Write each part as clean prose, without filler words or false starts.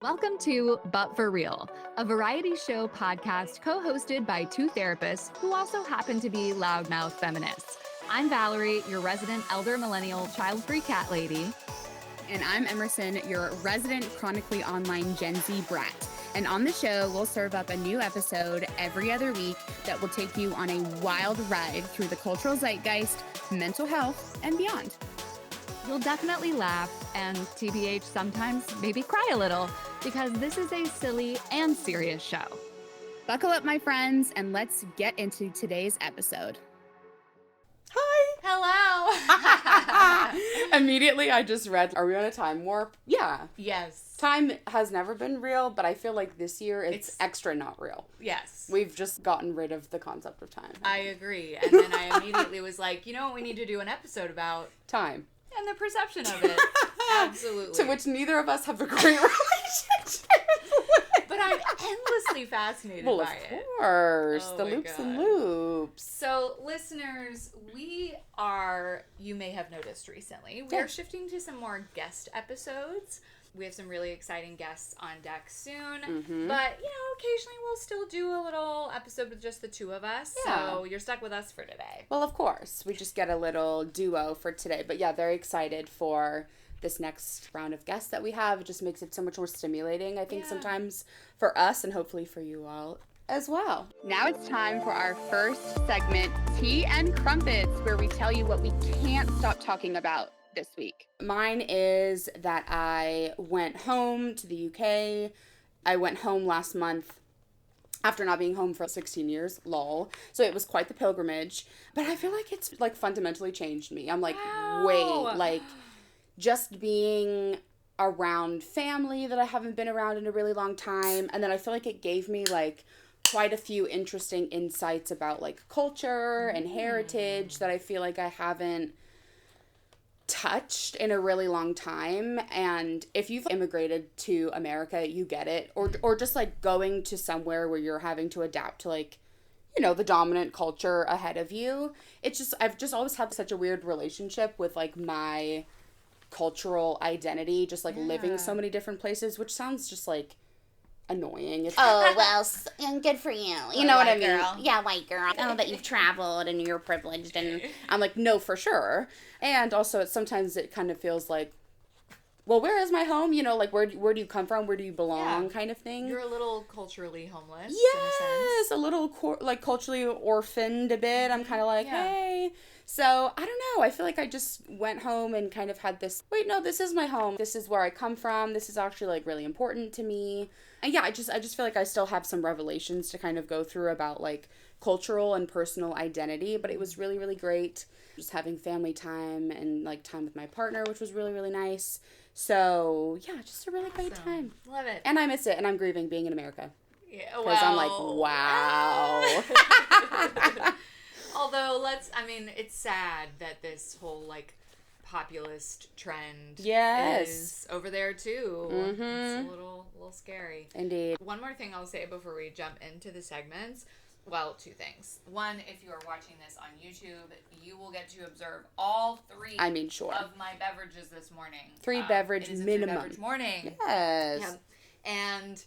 Welcome to But For Real, a variety show podcast co-hosted by two therapists who also happen to be loudmouth feminists. I'm Valerie, your resident elder millennial child-free cat lady. And I'm Emerson, your resident chronically online Gen Z brat. And on the show, we'll serve up a new episode every other week that will take you on a wild ride through the cultural zeitgeist, mental health, and beyond. You'll definitely laugh and TBH sometimes maybe cry a little because this is a silly and serious show. Buckle up, my friends, and let's get into today's episode. Hi. Hello. Immediately, I just read, are we on a time warp? Yeah. Yes. Time has never been real, but I feel like this year it's extra not real. Yes. We've just gotten rid of the concept of time. I agree. And then I immediately was like, you know what we need to do an episode about? Time. And the perception of it. Absolutely. To which neither of us have a great relationship. But I'm endlessly fascinated by it. Of course. Oh the my loops God. and loops. So, listeners, we are, you may have noticed recently, we are shifting to some more guest episodes. We have some really exciting guests on deck soon. Mm-hmm. But, you know, occasionally we'll still do a little episode with just the two of us. Yeah. So, you're stuck with us for today. Well, of course. We just get a little duo for today. But yeah, very excited for this next round of guests that we have. It just makes it so much more stimulating, I think, sometimes for us and hopefully for you all as well. Now it's time for our first segment, Tea and Crumpets, where we tell you what we can't stop talking about this week. Mine is that I went home to the UK. I went home last month after not being home for 16 years, lol. So it was quite the pilgrimage. But I feel like it's like fundamentally changed me. I'm like, wait, like just being around family that I haven't been around in a really long time. And then I feel like it gave me like quite a few interesting insights about like culture and heritage that I feel like I haven't touched in a really long time. And if you've immigrated to America, you get it. Or just like going to somewhere where you're having to adapt to like, you know, the dominant culture ahead of you. It's just, I've just always had such a weird relationship with like my cultural identity, just like living so many different places, which sounds just like annoying. It's Good for you. You know what I mean? Girl. Yeah, white girl. Oh, that you've traveled and you're privileged and I'm like, no, for sure. And also, sometimes it kind of feels like, well, where is my home? You know, like, where do you come from? Where do you belong? Kind of thing. You're a little culturally homeless. Yes, a little, like, culturally orphaned a bit. I'm kind of like, hey. So, I don't know. I feel like I just went home and kind of had this, wait, no, this is my home. This is where I come from. This is actually, like, really important to me. And yeah, I just feel like I still have some revelations to kind of go through about, like, cultural and personal identity. But it was really, really great. Just having family time and, like, time with my partner, which was really, really nice. So, yeah, just a really great time. Love it. And I miss it, and I'm grieving being in America. Yeah, because I'm like, wow. Although, it's sad that this whole, like, populist trend is over there, too. Mm-hmm. It's a little scary. Indeed. One more thing I'll say before we jump into the segments. Well, two things. One, if you are watching this on YouTube, you will get to observe all three of my beverages this morning. Three beverage it is minimum. A 3 beverage morning. Yes. Yeah. And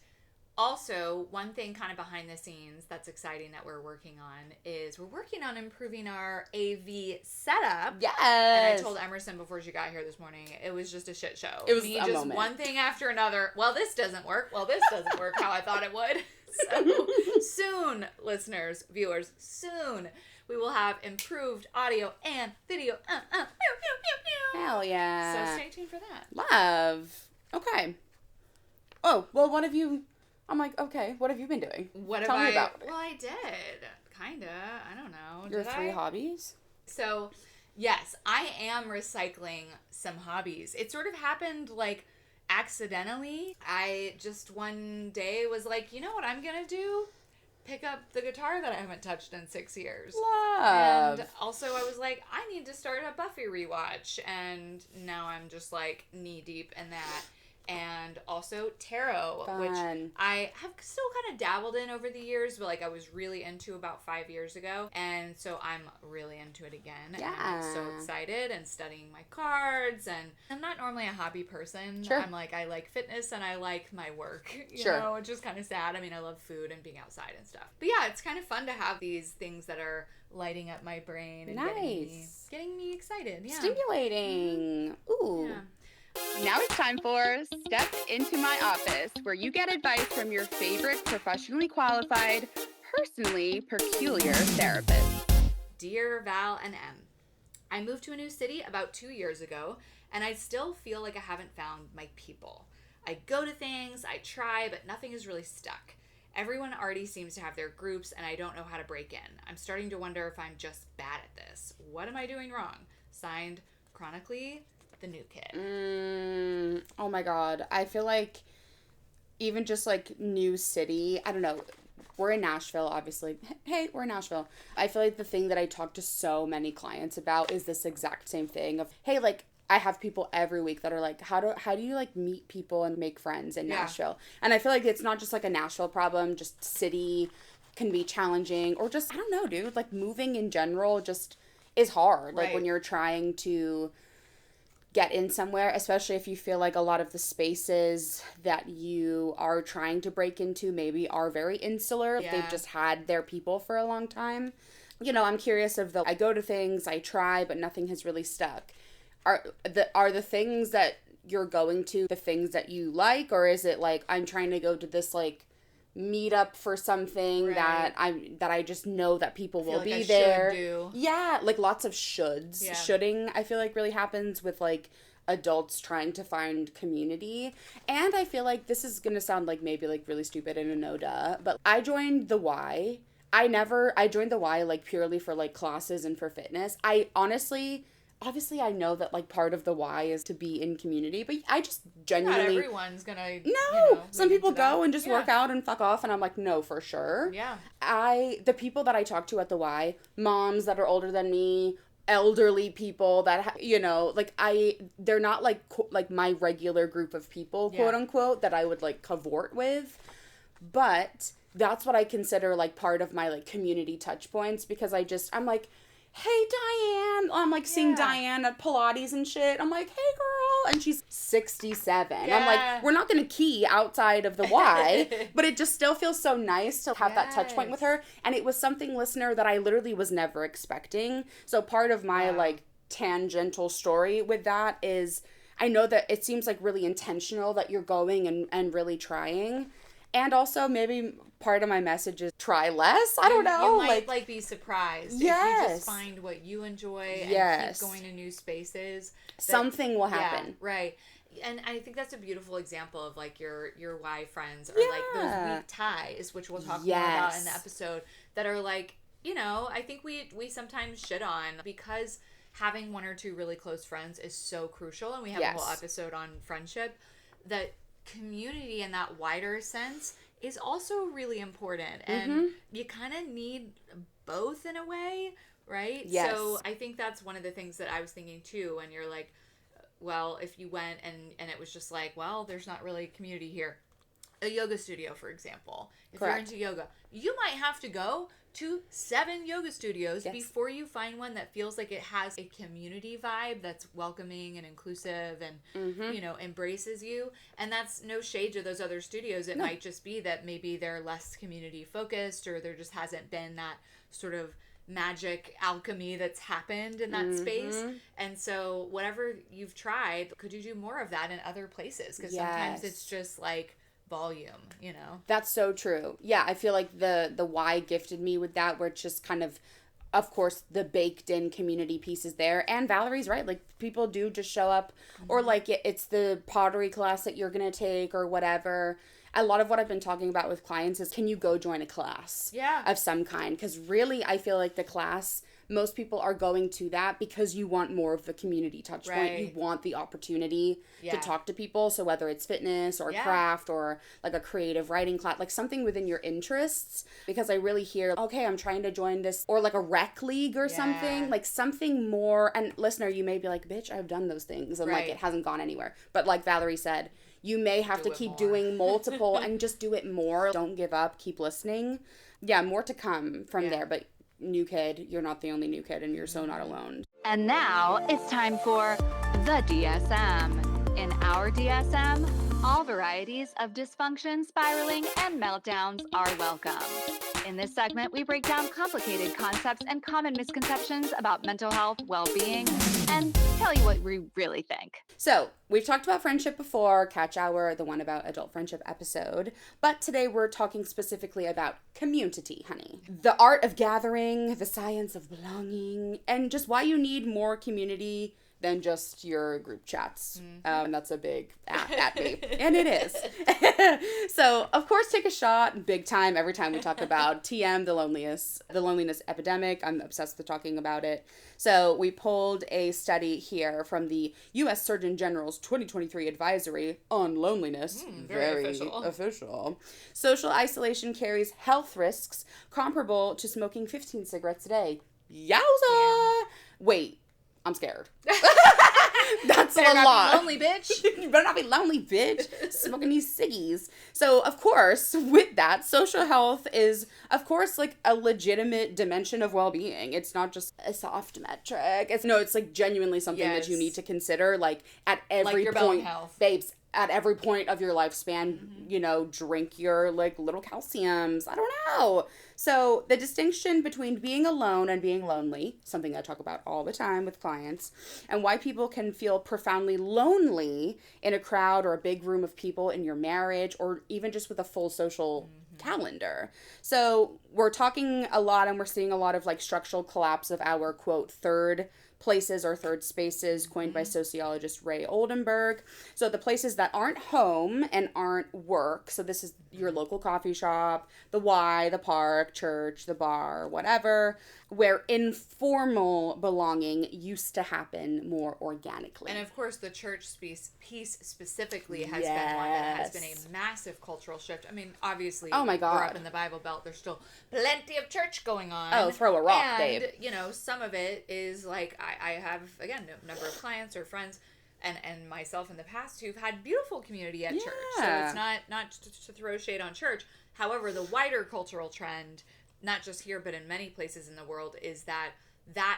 also, one thing kind of behind the scenes that's exciting that we're working on is we're working on improving our AV setup. Yes. And I told Emerson before she got here this morning, it was just a shit show. It was me a just moment. one thing after another. Well, this doesn't work. Well, this doesn't work how I thought it would. So soon, listeners, viewers, soon we will have improved audio and video. Hell yeah. So stay tuned for that. Love. Okay. Oh, well, what have you... I'm like, okay, what have you been doing? Tell me about it. Well, I did. Kinda. I don't know. Your 3 hobbies? So, yes, I am recycling some hobbies. It sort of happened, like, accidentally. I just one day was like, you know what I'm gonna do? Pick up the guitar that I haven't touched in 6 years. Love. And also I was like, I need to start a Buffy rewatch. And now I'm just like knee deep in that. and also tarot, Fun. which I have still kind of dabbled in over the years, but like I was really into about 5 years ago, and so I'm really into it again. Yeah. And I'm so excited and studying my cards, and I'm not normally a hobby person. Sure. I'm like, I like fitness and I like my work, you Sure. know, which is kind of sad. I mean, I love food and being outside and stuff. But yeah, it's kind of fun to have these things that are lighting up my brain and getting me excited. Yeah. Stimulating. Ooh. Yeah. Now it's time for Step Into My Office, where you get advice from your favorite professionally qualified, personally peculiar therapist. Dear Val and Em, I moved to a new city about 2 years ago, and I still feel like I haven't found my people. I go to things, I try, but nothing is really stuck. Everyone already seems to have their groups, and I don't know how to break in. I'm starting to wonder if I'm just bad at this. What am I doing wrong? Signed, chronically, the new kid. Oh my God. I feel like even just like new city, I don't know. We're in Nashville, obviously. Hey, we're in Nashville. I feel like the thing that I talk to so many clients about is this exact same thing of, hey, like, I have people every week that are like, how do you like meet people and make friends in Nashville? And I feel like it's not just like a Nashville problem, just city can be challenging, or just, I don't know, dude, like moving in general just is hard. Like when you're trying to get in somewhere, especially if you feel like a lot of the spaces that you are trying to break into maybe are very insular. Yeah. They've just had their people for a long time. You know, I'm curious of I go to things, I try, but nothing has really stuck. Are the things that you're going to the things that you like, or is it like I'm trying to go to this like meet up for something that I just know that people will be there. Should do. Yeah, like lots of shoulds. Yeah. Shoulding, I feel like, really happens with like adults trying to find community. And I feel like this is gonna sound like maybe like really stupid and a no duh, but I joined the Y. I joined the Y like purely for like classes and for fitness. I honestly, obviously I know that like part of the why is to be in community, but I just genuinely... Not everyone's gonna... Some people go and just work out and fuck off, and I'm like, no, for sure. Yeah. The people that I talk to at the Y, moms that are older than me, elderly people that, they're not like my regular group of people, quote unquote, that I would like cavort with, but that's what I consider like part of my like community touch points, because I'm like, hey, Diane. I'm like seeing Diane at Pilates and shit. I'm like, hey, girl. And she's 67. Yeah. I'm like, we're not going to key outside of the Y, but it just still feels so nice to have that touch point with her. And it was something, listener, that I literally was never expecting. So part of my like tangential story with that is I know that it seems like really intentional that you're going and really trying. And also maybe part of my message is try less. I don't know. You might like be surprised if you just find what you enjoy and keep going to new spaces. Something will happen. Yeah, right. And I think that's a beautiful example of like your Y friends, or like those weak ties, which we'll talk more about in the episode, that are like, I think we sometimes shit on, because having one or two really close friends is so crucial, and we have a whole episode on friendship, that community in that wider sense is also really important, and you kind of need both in a way, right? Yes. So I think that's one of the things that I was thinking too, when you're like, well, if you went and it was just like, well, there's not really community here. A yoga studio, for example. If you're into yoga, you might have to go to 7 yoga studios before you find one that feels like it has a community vibe that's welcoming and inclusive and, embraces you. And that's no shade to those other studios. It might just be that maybe they're less community focused, or there just hasn't been that sort of magic alchemy that's happened in that space. And so whatever you've tried, could you do more of that in other places? Because sometimes it's just like volume, That's so true. Yeah, I feel like the Y gifted me with that, where it's just kind of course, the baked in community piece is there. And Valerie's right. Like, people do just show up, or like it's the pottery class that you're going to take or whatever. A lot of what I've been talking about with clients is, can you go join a class of some kind? Because really, I feel like the class, most people are going to that because you want more of the community touch point. You want the opportunity to talk to people. So whether it's fitness or craft or like a creative writing class, like something within your interests. Because I really hear, okay, I'm trying to join this, or like a rec league or something, like something more. And listener, you may be like, bitch, I've done those things, and like it hasn't gone anywhere. But like Valerie said, you may have Do to it keep more. doing multiple and just do it more. Don't give up. Keep listening. Yeah, more to come from there. But new kid, you're not the only new kid, and you're so not alone. And now it's time for the DSM. In our DSM, all varieties of dysfunction, spiraling, and meltdowns are welcome. In this segment, we break down complicated concepts and common misconceptions about mental health, well-being, and tell you what we really think. So, we've talked about friendship before, Catch Hour, the one about adult friendship episode, but today we're talking specifically about community, honey. The art of gathering, the science of belonging, and just why you need more community than just your group chats. That's a big at me. And it is. So, of course, take a shot big time every time we talk about TM, the loneliness epidemic. I'm obsessed with talking about it. So, we pulled a study here from the U.S. Surgeon General's 2023 advisory on loneliness. Very official. Official. Social isolation carries health risks comparable to smoking 15 cigarettes a day. Yowza! Yeah. Wait. I'm scared. That's Better a not lot. Be lonely, bitch. You better not be lonely, bitch. Smoking these ciggies. So, of course, with that, social health is, of course, like a legitimate dimension of well-being. It's not just a soft metric. It's like genuinely something that you need to consider, like at every like your point, bone health. babes. At every point of your lifespan, drink your like little calciums. I don't know. So the distinction between being alone and being lonely, something I talk about all the time with clients, and why people can feel profoundly lonely in a crowd or a big room of people in your marriage or even just with a full social calendar. So we're talking a lot and we're seeing a lot of like structural collapse of our quote third places or third spaces coined by sociologist Ray Oldenburg. So the places that aren't home and aren't work. So this is your local coffee shop, the Y, the park, church, the bar, whatever, where informal belonging used to happen more organically. And of course, the church piece specifically has been one that has been a massive cultural shift. I mean, obviously, oh my God, we're up in the Bible Belt. There's still plenty of church going on. Oh, throw a rock, babe. And, some of it is like, I have, again, a number of clients or friends and myself in the past who've had beautiful community at church. So it's not to throw shade on church. However, the wider cultural trend, not just here, but in many places in the world, is that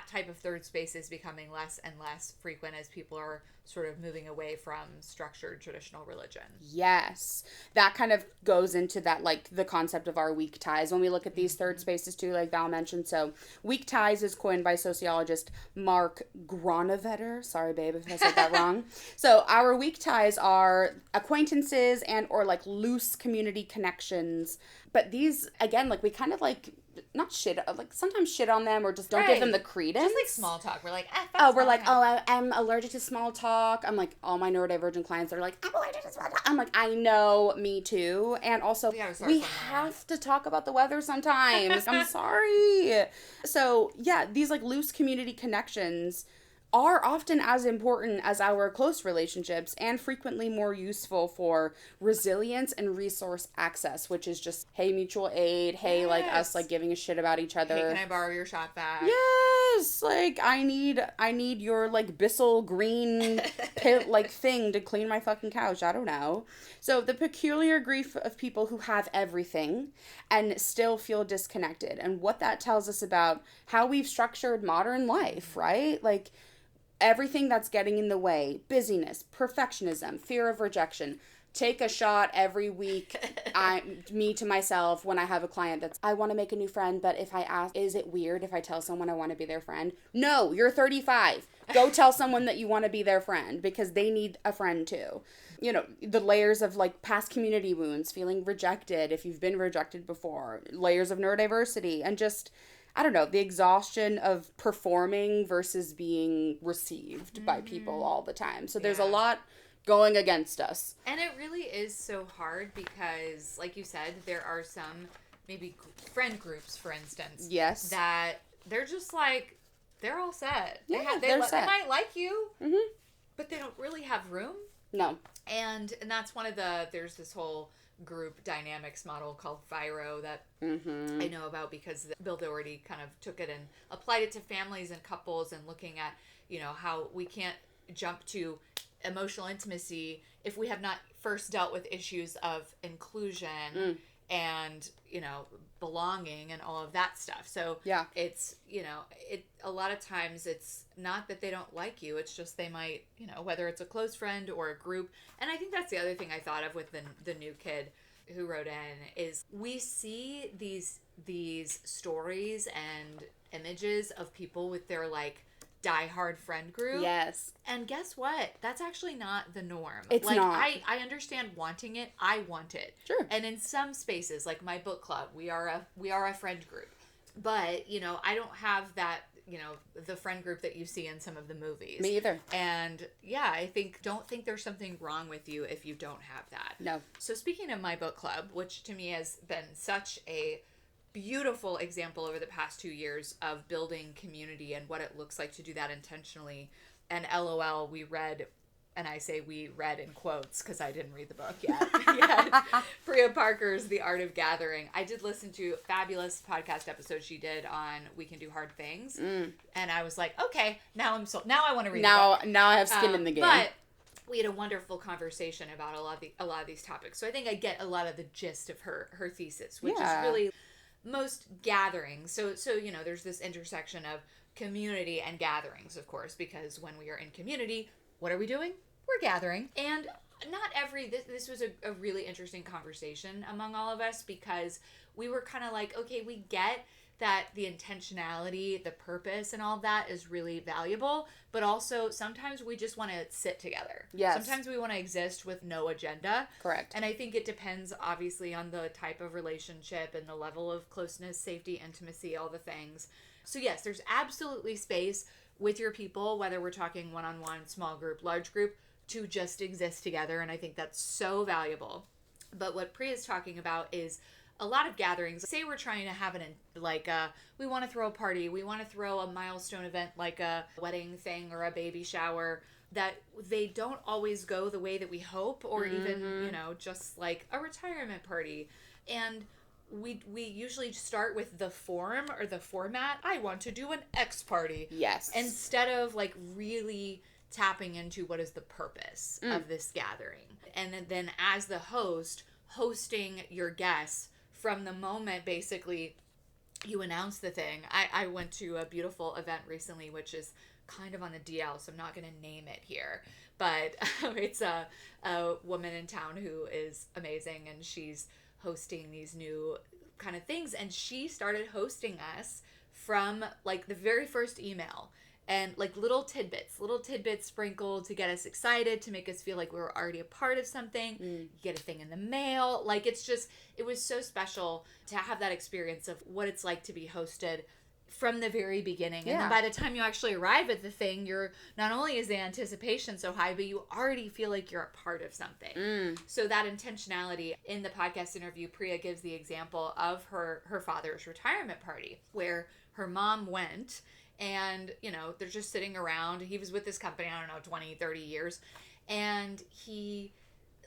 type of third space is becoming less and less frequent as people are sort of moving away from structured traditional religion. Yes. That kind of goes into that, like, the concept of our weak ties when we look at these third spaces too, like Val mentioned. So weak ties is coined by sociologist Mark Gronevetter. Sorry, babe, if I said that wrong. So our weak ties are acquaintances and or like loose community connections. But these, again, like we kind of like not shit, like sometimes shit on them or just don't give them the credence. Just like small talk. We're like, we're like, I'm allergic to small talk. I'm like, all my neurodivergent clients are like, I'm allergic to small talk. I'm like, I know, me too. And also, we have to talk about the weather sometimes. I'm sorry. So yeah, these like loose community connections are often as important as our close relationships and frequently more useful for resilience and resource access, which is just, hey, mutual aid, hey, like us like giving a shit about each other. Hey, can I borrow your shop vac? Yes, like I need your like Bissell green pit like thing to clean my fucking couch. I don't know. So the peculiar grief of people who have everything and still feel disconnected, and what that tells us about how we've structured modern life, right? Like everything that's getting in the way, busyness, perfectionism, fear of rejection. Take a shot every week, me to myself, when I have a client that's, I want to make a new friend, but if I ask, is it weird if I tell someone I want to be their friend? No, you're 35. Go tell someone that you want to be their friend because they need a friend too. You know, the layers of like past community wounds, feeling rejected if you've been rejected before, layers of neurodiversity, and just, I don't know, the exhaustion of performing versus being received by people all the time. So there's a lot going against us. And it really is so hard because, like you said, there are some maybe friend groups, for instance. Yes. That they're just like, they're all set. Yeah, they might like you, but they don't really have room. No. And that's one of there's this whole group dynamics model called Viro that I know about because Bill Doherty kind of took it and applied it to families and couples and looking at, how we can't jump to emotional intimacy if we have not first dealt with issues of inclusion and, you know, belonging and all of that stuff. So Yeah. it's, you know, a lot of times it's not that they don't like you. It's just they might, you know, whether it's a close friend or a group. And I think that's the other thing I thought of with the new kid who wrote in is we see these stories and images of people with their like diehard friend group. Yes. And guess what? That's actually not the norm. It's like, not. I understand wanting it. I want it. Sure. And in some spaces, like my book club, we are a friend group. But, you know, I don't have that, you know, the friend group that you see in some of the movies. Me either. And yeah, don't think there's something wrong with you if you don't have that. No. So speaking of my book club, which to me has been such a beautiful example over the past 2 years of building community and what it looks like to do that intentionally. And LOL, we read, and I say we read in quotes because I didn't read the book yet. Priya Parker's The Art of Gathering. I did listen to a fabulous podcast episode she did on We Can Do Hard Things. And I was like, okay, now I want to read the book. Now I have skin in the game. But we had a wonderful conversation about a lot of these topics. So I think I get a lot of the gist of her thesis, which is really most gatherings. So you know, there's this intersection of community and gatherings, of course, because when we are in community, what are we doing? We're gathering. And not this was a really interesting conversation among all of us because we were kind of like, okay, we get that the intentionality, the purpose and all that is really valuable, but also sometimes we just want to sit together. Yes. Sometimes we want to exist with no agenda. Correct. And I think it depends obviously on the type of relationship and the level of closeness, safety, intimacy, all the things. So yes, there's absolutely space with your people, whether we're talking one-on-one, small group, large group, to just exist together. And I think that's so valuable. But what Priya is talking about is a lot of gatherings. Say we're trying to have we want to throw a party, we want to throw a milestone event like a wedding thing or a baby shower, that they don't always go the way that we hope, or even, you know, just like a retirement party. And we usually start with the form or the format. I want to do an X party. Yes. Instead of like really tapping into what is the purpose of this gathering. And then as the host, hosting your guests from the moment basically you announce the thing. I went to a beautiful event recently, which is kind of on the DL, so I'm not going to name it here. But it's a woman in town who is amazing, and she's hosting these new kind of things. And she started hosting us from like the very first email. And like little tidbits sprinkled to get us excited, to make us feel like we were already a part of something. You get a thing in the mail. Like it was so special to have that experience of what it's like to be hosted from the very beginning. And then by the time you actually arrive at the thing, you're not only is the anticipation so high, but you already feel like you're a part of something. So that intentionality. In the podcast interview, Priya gives the example of her father's retirement party where her mom went. And, you know, they're just sitting around. He was with this company, I don't know, 20, 30 years. And he,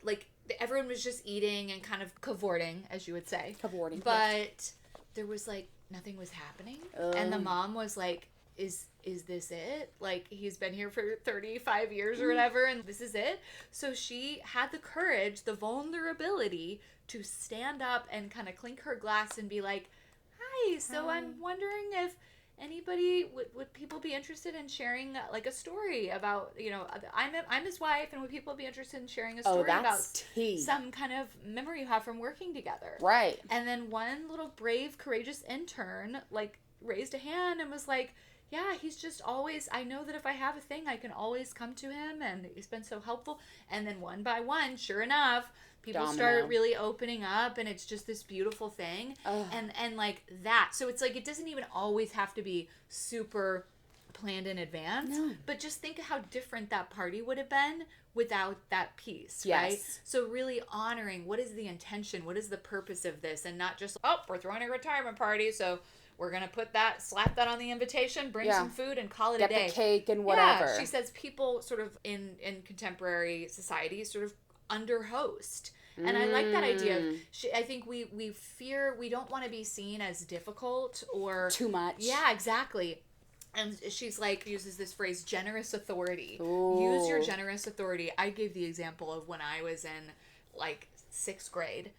like, everyone was just eating and kind of cavorting, as you would say. Cavorting. But there was, like, nothing was happening. And the mom was like, is this it? Like, he's been here for 35 years or whatever, and this is it? So she had the courage, the vulnerability to stand up and kind of clink her glass and be like, hi, so I'm wondering if anybody would people be interested in sharing like a story about, you know, I'm his wife, and would people be interested in sharing a story about some kind of memory you have from working together? Right. And then one little brave, courageous intern like raised a hand and was like, yeah, he's just always, I know that if I have a thing, I can always come to him, and he's been so helpful. And then one by one, sure enough, people start really opening up, and it's just this beautiful thing. And like that. So it's like, it doesn't even always have to be super planned in advance. No. But just think of how different that party would have been without that piece, right? So really honoring what is the intention, what is the purpose of this, and not just, oh, we're throwing a retirement party, so we're going to slap that on the invitation, bring some food, and call it a day. Get the cake and whatever. Yeah, she says people sort of in contemporary society sort of under-host. And I like that idea. I think we fear, we don't want to be seen as difficult or too much. Yeah, exactly. And she's like, uses this phrase, generous authority. Ooh. Use your generous authority. I gave the example of when I was in like 6th grade,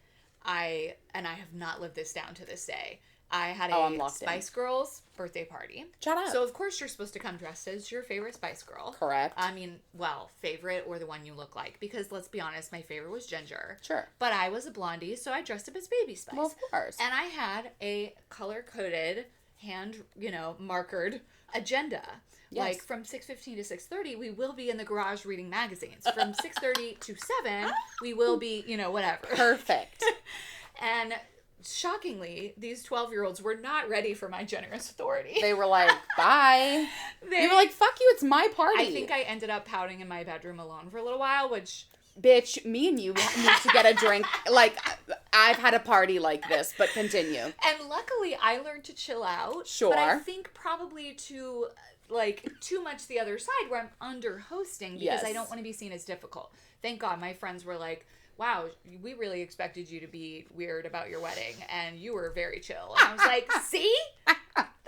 I have not lived this down to this day. I had I'm a locked in. Spice Girls birthday party. Shut up. So, of course, you're supposed to come dressed as your favorite Spice Girl. Correct. I mean, well, favorite or the one you look like. Because, let's be honest, my favorite was Ginger. Sure. But I was a blondie, so I dressed up as Baby Spice. Well, of course. And I had a color-coded, markered agenda. Yes. Like, from 6:15 to 6:30, we will be in the garage reading magazines. From 6:30 to 7, we will be, whatever. Perfect. And shockingly, these 12-year-olds were not ready for my generous authority. They were like, bye. You were like, fuck you, it's my party. I think I ended up pouting in my bedroom alone for a little while, which... Bitch, me and you need to get a drink. Like, I've had a party like this, but continue. And luckily, I learned to chill out. Sure. But I think probably too much the other side where I'm under hosting because Yes. I don't want to be seen as difficult. Thank God my friends were like, wow, we really expected you to be weird about your wedding, and you were very chill. And I was like, see?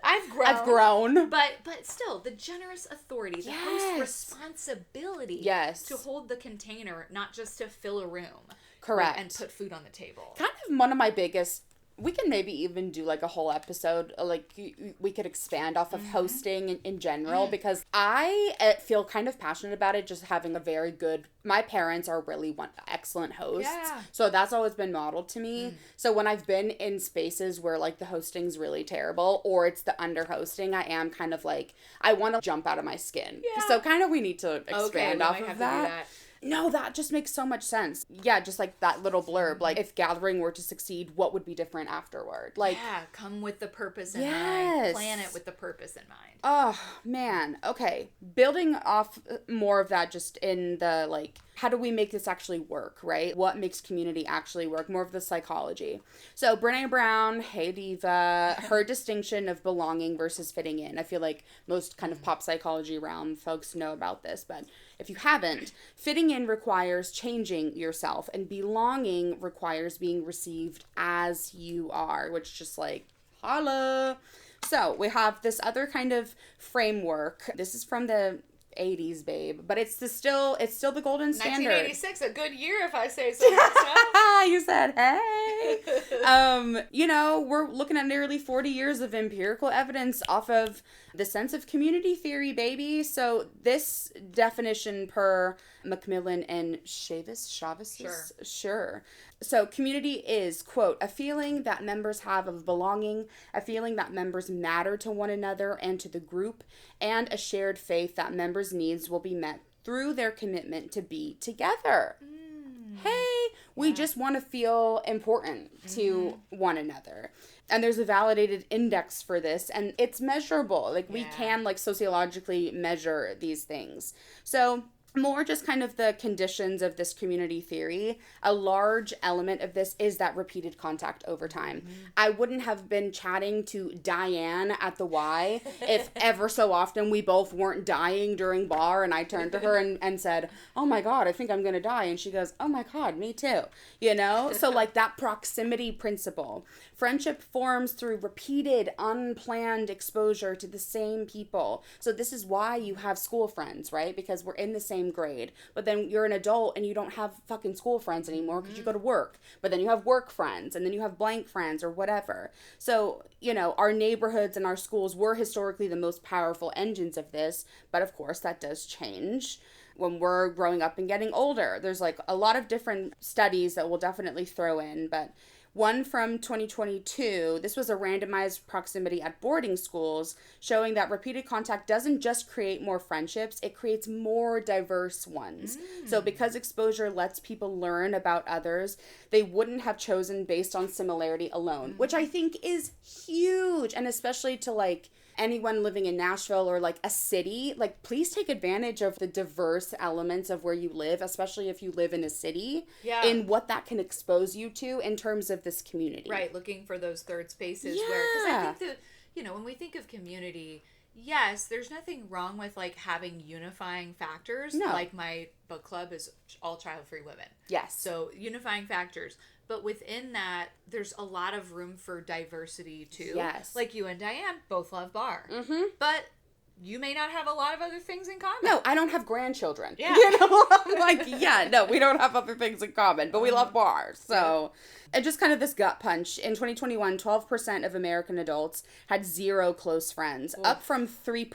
I've grown. But still, the generous authority, the host responsibility Yes. to hold the container, not just to fill a room. Correct. And put food on the table. Kind of one of my biggest... We can maybe even do like a whole episode, like we could expand off of hosting in general, because I feel kind of passionate about it, just having a very good, my parents are really excellent hosts. Yeah. So that's always been modeled to me. So when I've been in spaces where like the hosting's really terrible or it's the under hosting, I am kind of like, I want to jump out of my skin. Yeah. So kind of we need to expand off might of have that. to do that. No, that just makes so much sense. Yeah, just like that little blurb. Like, if gathering were to succeed, what would be different afterward? Like, yeah, come with the purpose in Yes. mind. Plan it with the purpose in mind. oh, man. Okay. Building off more of that just in the, like, how do we make this actually work, right? What makes community actually work? More of the psychology. So, Brené Brown, Hey Diva, her distinction of belonging versus fitting in. I feel like most kind of pop psychology realm folks know about this, but if you haven't, fitting in requires changing yourself, and belonging requires being received as you are, which just like, holla. So we have this other kind of framework. This is from the 80s, babe, but it's still the golden standard. 1986, a good year if I say so myself. You said, hey. We're looking at nearly 40 years of empirical evidence off of the sense of community theory, baby. So this definition per Macmillan and Chavis. Sure. So community is, quote, a feeling that members have of belonging, a feeling that members matter to one another and to the group, and a shared faith that members' needs will be met through their commitment to be together. Hey, we just want to feel important to one another. And there's a validated index for this, and it's measurable. Like, we can, like, sociologically measure these things. So, more just kind of the conditions of this community theory. A large element of this is that repeated contact over time. I wouldn't have been chatting to Diane at the Y if ever so often we both weren't dying during bar and I turned to her and said, oh my God, I think I'm going to die. And she goes, oh my God, me too. So like that proximity principle. Friendship forms through repeated, unplanned exposure to the same people. So this is why you have school friends, right? Because we're in the same grade, but then you're an adult and you don't have fucking school friends anymore because you go to work, but then you have work friends and then you have blank friends or whatever. So, our neighborhoods and our schools were historically the most powerful engines of this, but of course that does change when we're growing up and getting older. There's like a lot of different studies that we'll definitely throw in, but one from 2022, this was a randomized proximity at boarding schools showing that repeated contact doesn't just create more friendships, it creates more diverse ones. So because exposure lets people learn about others, they wouldn't have chosen based on similarity alone, which I think is huge. And especially to like anyone living in Nashville or like a city, like please take advantage of the diverse elements of where you live, especially if you live in a city, in what that can expose you to in terms of this community. Right, looking for those third spaces where, because I think that, when we think of community, yes, there's nothing wrong with like having unifying factors. No. Like my book club is all child-free women. Yes. So unifying factors. But within that, there's a lot of room for diversity too. Yes. Like you and Diane both love bar. Mm-hmm. But you may not have a lot of other things in common. No, I don't have grandchildren. Yeah. You know, I'm like, yeah, no, we don't have other things in common, but we love bars. So, and just kind of this gut punch. In 2021, 12% of American adults had 0 close friends, up from 3%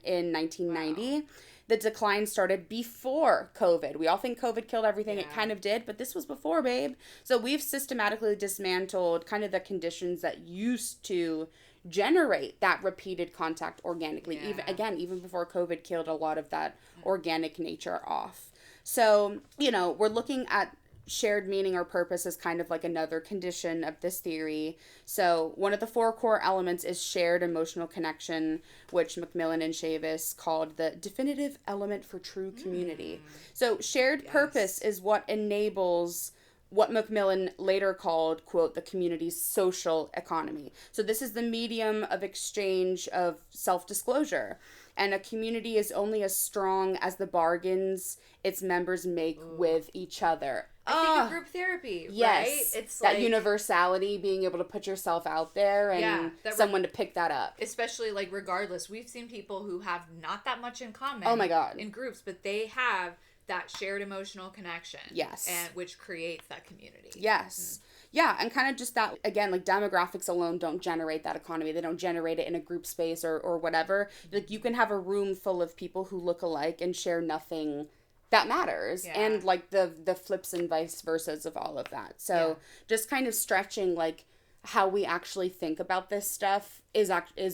in 1990. Wow. The decline started before COVID. We all think COVID killed everything. It kind of did, but this was before, babe. So we've systematically dismantled kind of the conditions that used to generate that repeated contact organically. Even before COVID killed a lot of that organic nature off. So, you know, we're looking at shared meaning or purpose as kind of like another condition of this theory. So one of the 4 core elements is shared emotional connection, which Macmillan and Chavis called the definitive element for true community. So shared purpose is what enables what Macmillan later called, quote, the community's social economy. So this is the medium of exchange of self-disclosure. And a community is only as strong as the bargains its members make with each other. I think of group therapy, yes, right? It's that like, universality, being able to put yourself out there and someone to pick that up. Especially, like, regardless, we've seen people who have not that much in common. Oh, my God. In groups, but they have that shared emotional connection. Yes. And which creates that community. Yes. Yeah, and kind of just that, again, like demographics alone don't generate that economy. They don't generate it in a group space or whatever. Like, you can have a room full of people who look alike and share nothing that matters. And like the flips and vice versas of all of that. So just kind of stretching like how we actually think about this stuff is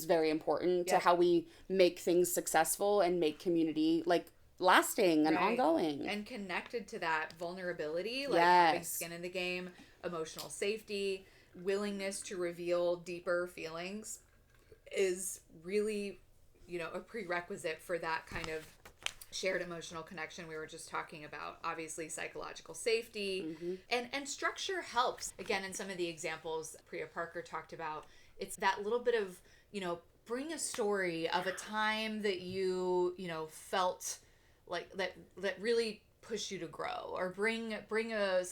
very important to how we make things successful and make community like lasting and ongoing. And connected to that vulnerability, like having skin in the game, emotional safety, willingness to reveal deeper feelings is really, you know, a prerequisite for that kind of shared emotional connection we were just talking about. Obviously, psychological safety and structure helps. Again, in some of the examples Priya Parker talked about, it's that little bit of, you know, bring a story of a time that you know, felt like that really push you to grow, or bring a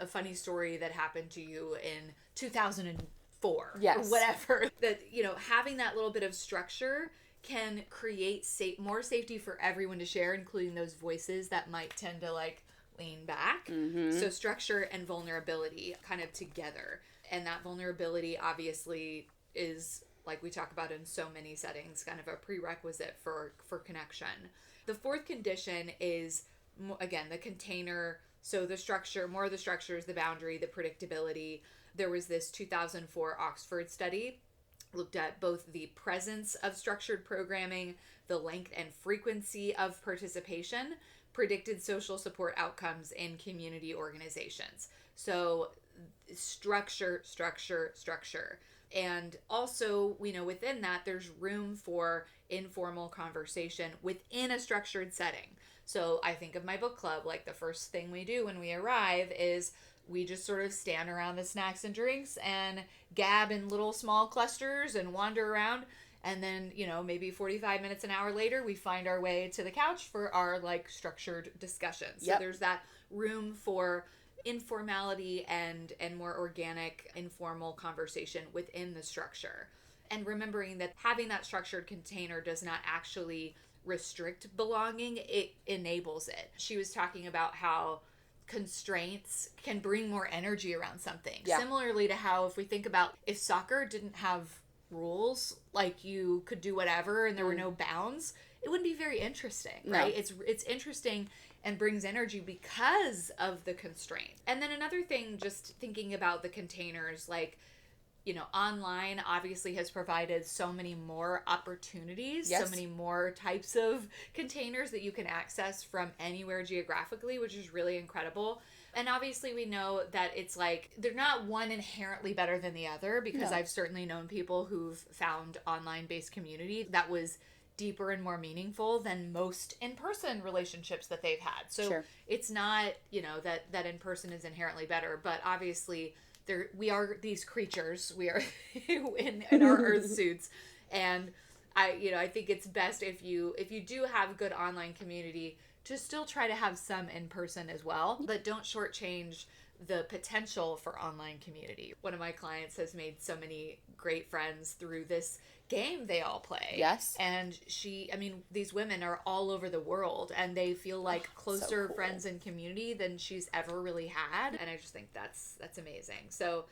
funny story that happened to you in 2004 or whatever. That, you know, having that little bit of structure can create more safety for everyone to share, including those voices that might tend to like lean back. So structure and vulnerability kind of together, and that vulnerability obviously is, like we talk about in so many settings, kind of a prerequisite for connection. The 4th condition is, again, the container. So the structure, more of the structure is the boundary, the predictability. There was this 2004 Oxford study, looked at both the presence of structured programming, the length and frequency of participation, predicted social support outcomes in community organizations. So structure. And also, we know within that, there's room for informal conversation within a structured setting. So I think of my book club, like the first thing we do when we arrive is we just sort of stand around the snacks and drinks and gab in little small clusters and wander around. And then, you know, maybe 45 minutes, an hour later, we find our way to the couch for our like structured discussions. So there's that room for informality and more organic, informal conversation within the structure. And remembering that having that structured container does not actually restrict belonging, it enables it. She was talking about how constraints can bring more energy around something. Similarly to how, if we think about if soccer didn't have rules, like you could do whatever and there were no bounds, it wouldn't be very interesting, right? It's interesting and brings energy because of the constraint. And then another thing, just thinking about the containers, like, you know, online obviously has provided so many more opportunities, so many more types of containers that you can access from anywhere geographically, which is really incredible. And obviously we know that it's like, they're not one inherently better than the other, because I've certainly known people who've found online-based community that was deeper and more meaningful than most in-person relationships that they've had. So it's not, you know, that in-person is inherently better, but obviously we are these creatures. We are in our earth suits, and I think it's best if you do have good online community to still try to have some in person as well, but don't shortchange the potential for online community. One of my clients has made so many great friends through this game they all play. Yes. And these women are all over the world, and they feel like closer cool. friends and community than she's ever really had. And I just think that's amazing. So,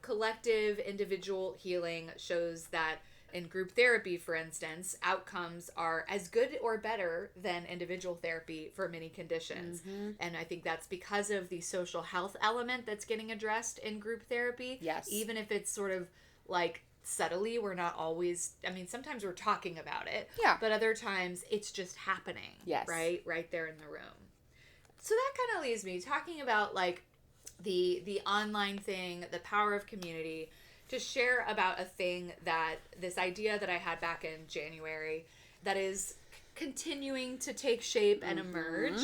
collective individual healing shows that in group therapy, for instance, outcomes are as good or better than individual therapy for many conditions. And I think that's because of the social health element that's getting addressed in group therapy. Yes. Even if it's sort of like subtly, we're not always, sometimes we're talking about it. Yeah. But other times it's just happening. Yes. Right there in the room. So that kind of leaves me talking about like the online thing, the power of community, to share about a thing that this idea that I had back in January that is continuing to take shape and emerge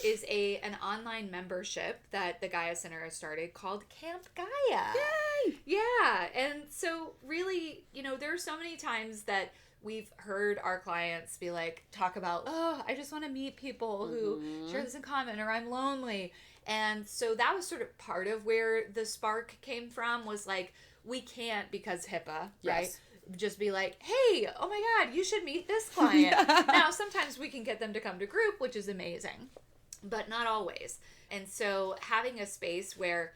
is an online membership that the Gaia Center has started called Camp Gaia. Yay! Yeah. And so really, there are so many times that we've heard our clients be like, talk about, I just want to meet people who share this in common, or I'm lonely. And so that was sort of part of where the spark came from, was like, we can't, because HIPAA, right? Yes. Just be like, hey, oh my God, you should meet this client. Now, sometimes we can get them to come to group, which is amazing, but not always. And so having a space where,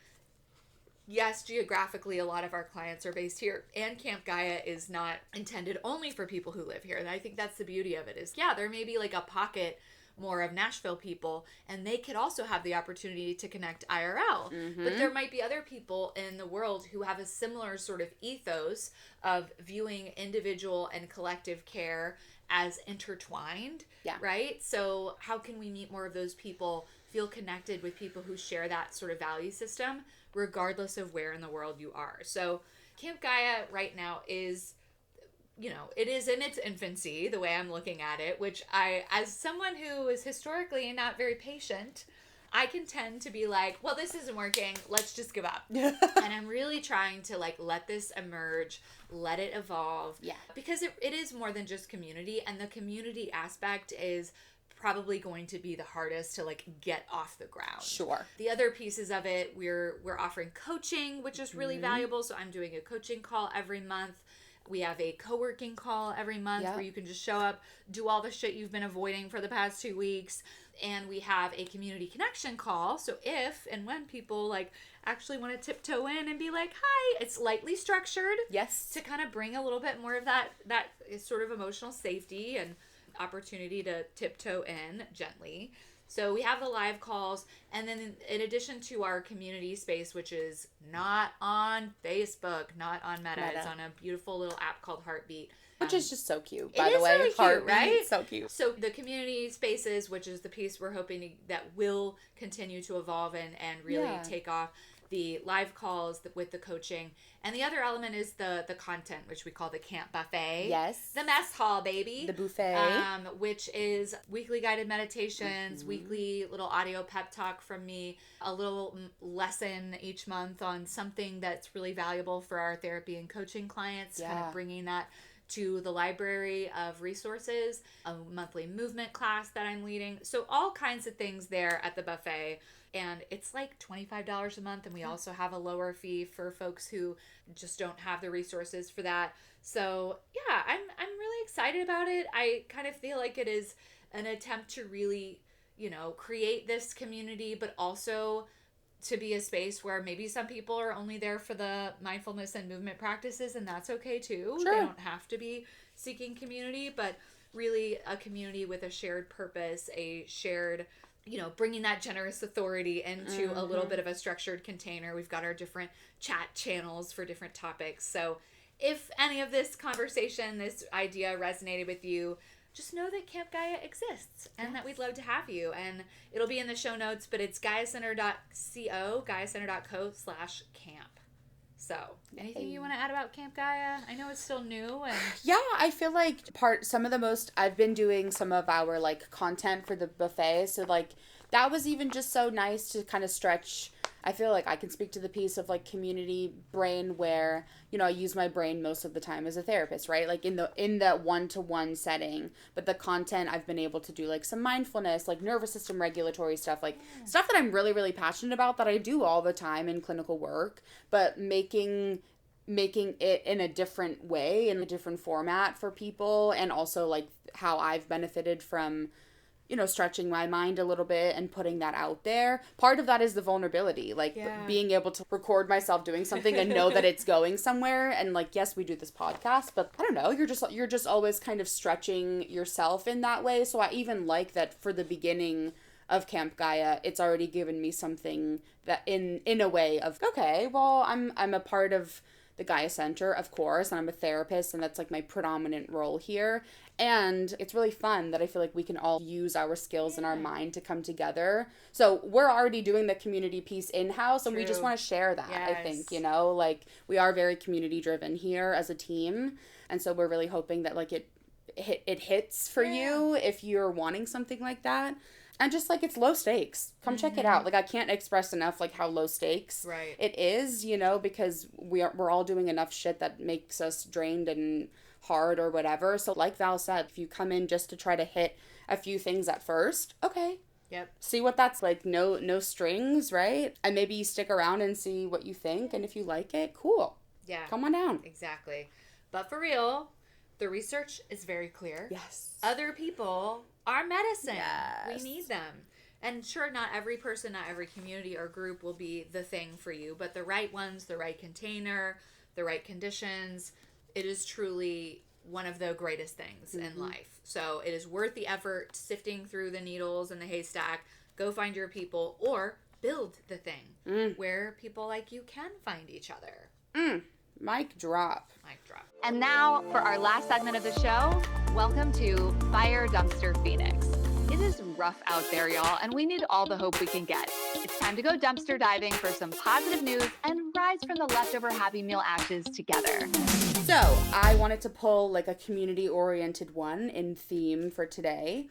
yes, geographically, a lot of our clients are based here, and Camp Gaia is not intended only for people who live here. And I think that's the beauty of it is, there may be like a pocket more of Nashville people, and they could also have the opportunity to connect IRL. But there might be other people in the world who have a similar sort of ethos of viewing individual and collective care as intertwined, right? So how can we meet more of those people, feel connected with people who share that sort of value system, regardless of where in the world you are? So Camp Gaia right now is, it is in its infancy, the way I'm looking at it, which as someone who is historically not very patient, I can tend to be like, well, this isn't working, let's just give up. And I'm really trying to like let this emerge, let it evolve. Yeah. Because it is more than just community, and the community aspect is probably going to be the hardest to like get off the ground. Sure. The other pieces of it, we're offering coaching, which is really valuable. So I'm doing a coaching call every month. We have a co-working call every month where you can just show up, do all the shit you've been avoiding for the past 2 weeks. And we have a community connection call. So if and when people like actually want to tiptoe in and be like, hi, it's lightly structured. Yes. To kind of bring a little bit more of that sort of emotional safety and opportunity to tiptoe in gently. So we have the live calls, and then in addition to our community space, which is not on Facebook, not on Meta. It's on a beautiful little app called Heartbeat. Which is just so cute, by it the is way. really cute, Heartbeat, right? So cute. So the community spaces, which is the piece we're hoping that will continue to evolve and really take off. The live calls with the coaching. And the other element is the content, which we call the Camp Buffet. Yes. The mess hall, baby. The buffet. Which is weekly guided meditations, weekly little audio pep talk from me, a little lesson each month on something that's really valuable for our therapy and coaching clients, kind of bringing that to the library of resources, a monthly movement class that I'm leading. So all kinds of things there at the buffet. And it's like $25 a month. And we also have a lower fee for folks who just don't have the resources for that. So yeah, I'm really excited about it. I kind of feel like it is an attempt to really, create this community, but also to be a space where maybe some people are only there for the mindfulness and movement practices, and that's okay too. Sure. They don't have to be seeking community, but really a community with a shared purpose, a shared, bringing that generous authority into a little bit of a structured container. We've got our different chat channels for different topics. So if any of this conversation, this idea resonated with you, just know that Camp Gaia exists and that we'd love to have you. And it'll be in the show notes, but it's GaiaCenter.co, GaiaCenter.co/camp. So, anything you want to add about Camp Gaia? I know it's still new. And yeah, I feel like I've been doing some of our like content for the buffet. So like that was even just so nice to kind of stretch. I feel like I can speak to the piece of like community brain where, you know, I use my brain most of the time as a therapist, right? Like in the one-to-one setting, but the content I've been able to do like some mindfulness, like nervous system regulatory stuff, like stuff that I'm really, really passionate about that I do all the time in clinical work, but making it in a different way, in a different format for people, and also like how I've benefited from, you know, stretching my mind a little bit and putting that out there. Part of that is the vulnerability, like being able to record myself doing something and know that it's going somewhere. And like, yes, we do this podcast, but I don't know, you're just always kind of stretching yourself in that way. So I even like that for the beginning of Camp Gaia, it's already given me something that in a way of, okay, well, I'm a part of the Gaia Center, of course, and I'm a therapist, and that's like my predominant role here. And it's really fun that I feel like we can all use our skills and our mind to come together. So we're already doing the community piece in-house, and we just want to share that, I think, you know? Like, we are very community-driven here as a team, and so we're really hoping that, like, it hits for you if you're wanting something like that. And just, like, it's low stakes. Come check it out. Like, I can't express enough, like, how low stakes it is, you know, because we're all doing enough shit that makes us drained and hard or whatever. So, like Val said, if you come in just to try to hit a few things at first, okay. Yep. See what that's like. No strings, right? And maybe you stick around and see what you think. And if you like it, cool. Yeah. Come on down. Exactly. But for real, the research is very clear. Yes. Other people are medicine. Yes. We need them. And sure, not every person, not every community or group will be the thing for you, but the right ones, the right container, the right conditions, it is truly one of the greatest things in life. So it is worth the effort sifting through the needles in the haystack. Go find your people or build the thing where people like you can find each other. Mic drop. Mic drop. And now for our last segment of the show, welcome to Fire Dumpster Phoenix. It is rough out there, y'all, and we need all the hope we can get. It's time to go dumpster diving for some positive news and rise from the leftover Happy Meal ashes together. So I wanted to pull like a community-oriented one in theme for today.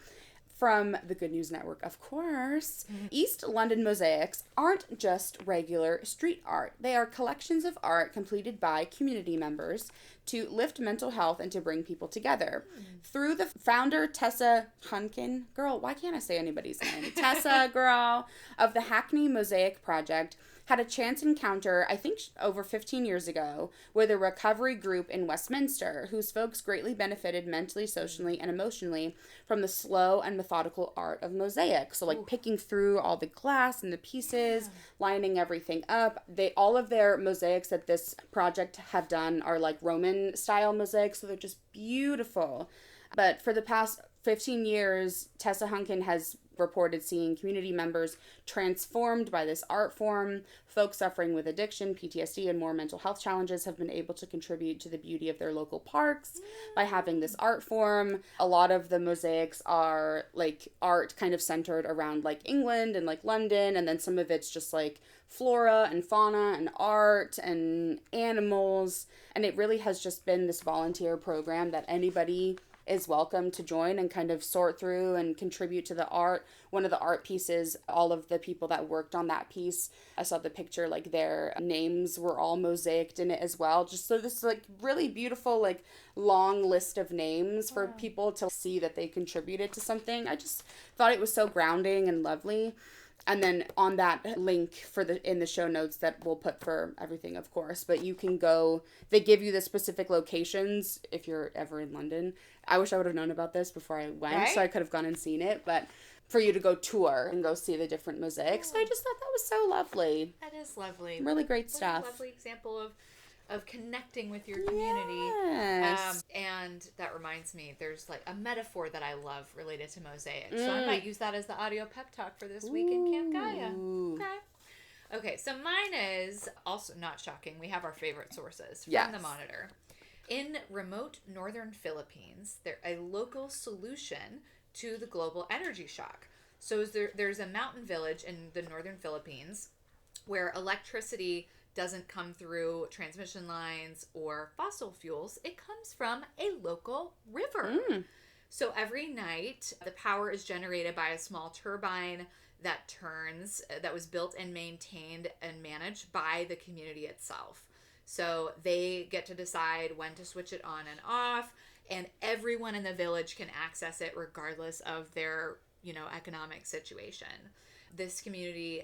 From the Good News Network, of course. East London mosaics aren't just regular street art. They are collections of art completed by community members to lift mental health and to bring people together. Through the founder, Tessa Hunkin, girl, why can't I say anybody's name? Tessa, girl, of the Hackney Mosaic Project, had a chance encounter, I think over 15 years ago, with a recovery group in Westminster, whose folks greatly benefited mentally, socially, and emotionally from the slow and methodical art of mosaic. So like picking through all the glass and the pieces, lining everything up. All of their mosaics that this project have done are like Roman style mosaics, so they're just beautiful. But for the past 15 years, Tessa Hunkin has reported seeing community members transformed by this art form. Folks suffering with addiction, PTSD, and more mental health challenges have been able to contribute to the beauty of their local parks by having this art form. A lot of the mosaics are like art kind of centered around like England and like London, and then some of it's just like flora and fauna and art and animals. And it really has just been this volunteer program that anybody is welcome to join and kind of sort through and contribute to the art. One of the art pieces, all of the people that worked on that piece, I saw the picture, like their names were all mosaiced in it as well. Just so this like really beautiful, like long list of names for people to see that they contributed to something. I just thought it was so grounding and lovely. And then on that link for in the show notes that we'll put for everything, of course, but you can go, they give you the specific locations if you're ever in London. I wish I would have known about this before I went, so I could have gone and seen it, but for you to go tour and go see the different mosaics. So I just thought that was so lovely. That is lovely. Really great stuff. What a lovely example of connecting with your community. Yes. And that reminds me, there's like a metaphor that I love related to mosaics. So I might use that as the audio pep talk for this week in Camp Gaia. Okay, so mine is also not shocking. We have our favorite sources from the Monitor. In remote northern Philippines, there's a local solution to the global energy shock. So there's a mountain village in the northern Philippines where electricity doesn't come through transmission lines or fossil fuels. It comes from a local river. So every night, the power is generated by a small turbine that was built and maintained and managed by the community itself. So they get to decide when to switch it on and off, and everyone in the village can access it regardless of their, economic situation. This community,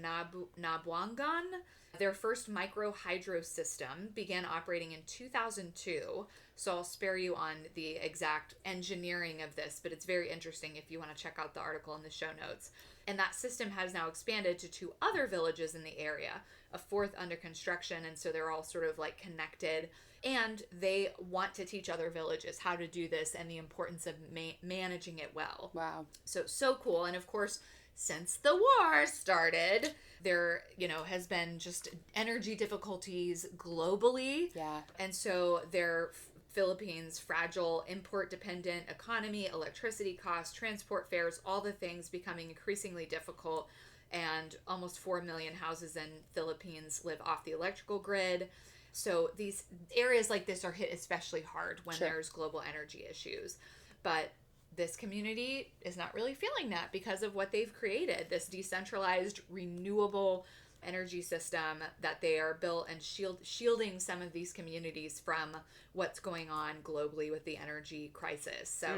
Nabwangan, their first micro hydro system began operating in 2002. So I'll spare you on the exact engineering of this, but it's very interesting if you want to check out the article in the show notes. And that system has now expanded to 2 other villages in the area, a 4th under construction, and so they're all sort of like connected. And they want to teach other villages how to do this and the importance of managing it well. Wow. So cool. And of course, since the war started, there, has been just energy difficulties globally. Yeah. And so their Philippines' fragile import-dependent economy, electricity costs, transport fares, all the things becoming increasingly difficult. And almost 4 million houses in Philippines live off the electrical grid. So these areas like this are hit especially hard when there's global energy issues. But this community is not really feeling that because of what they've created, this decentralized, renewable energy system that they are built and shielding some of these communities from what's going on globally with the energy crisis. So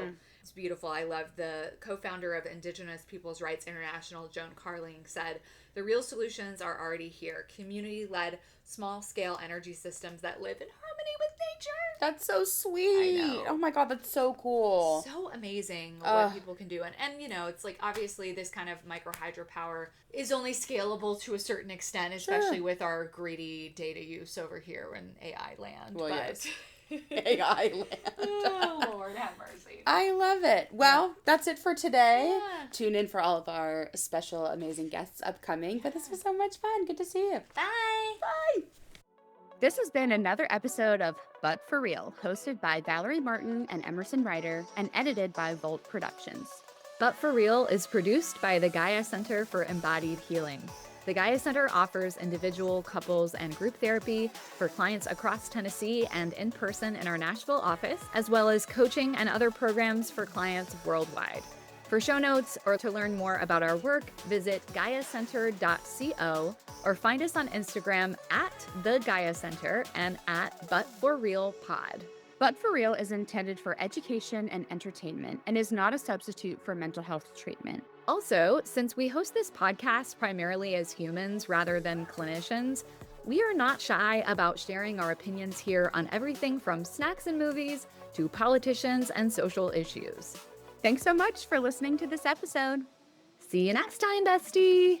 it's beautiful. I love the co-founder of Indigenous Peoples' Rights International, Joan Carling, said, "The real solutions are already here. Community-led, small-scale energy systems that live in harmony with nature." That's so sweet. I know. Oh my God, that's so cool. So amazing what people can do. And it's like, obviously this kind of micro hydropower is only scalable to a certain extent, especially with our greedy data use over here in AI land. Well, but yes. AI land. Oh, Lord have mercy. I love it. Well, that's it for today. Yeah. Tune in for all of our special, amazing guests upcoming. But this was so much fun. Good to see you. Bye. Bye. This has been another episode of But For Real, hosted by Valerie Martin and Emerson Ryder, and edited by Volt Productions. But For Real is produced by the Gaia Center for Embodied Healing. The Gaia Center offers individual, couples, and group therapy for clients across Tennessee and in person in our Nashville office, as well as coaching and other programs for clients worldwide. For show notes or to learn more about our work, visit GaiaCenter.co or find us on Instagram at The Gaia Center and at But For Real Pod. But For Real is intended for education and entertainment and is not a substitute for mental health treatment. Also, since we host this podcast primarily as humans rather than clinicians, we are not shy about sharing our opinions here on everything from snacks and movies to politicians and social issues. Thanks so much for listening to this episode. See you next time, bestie!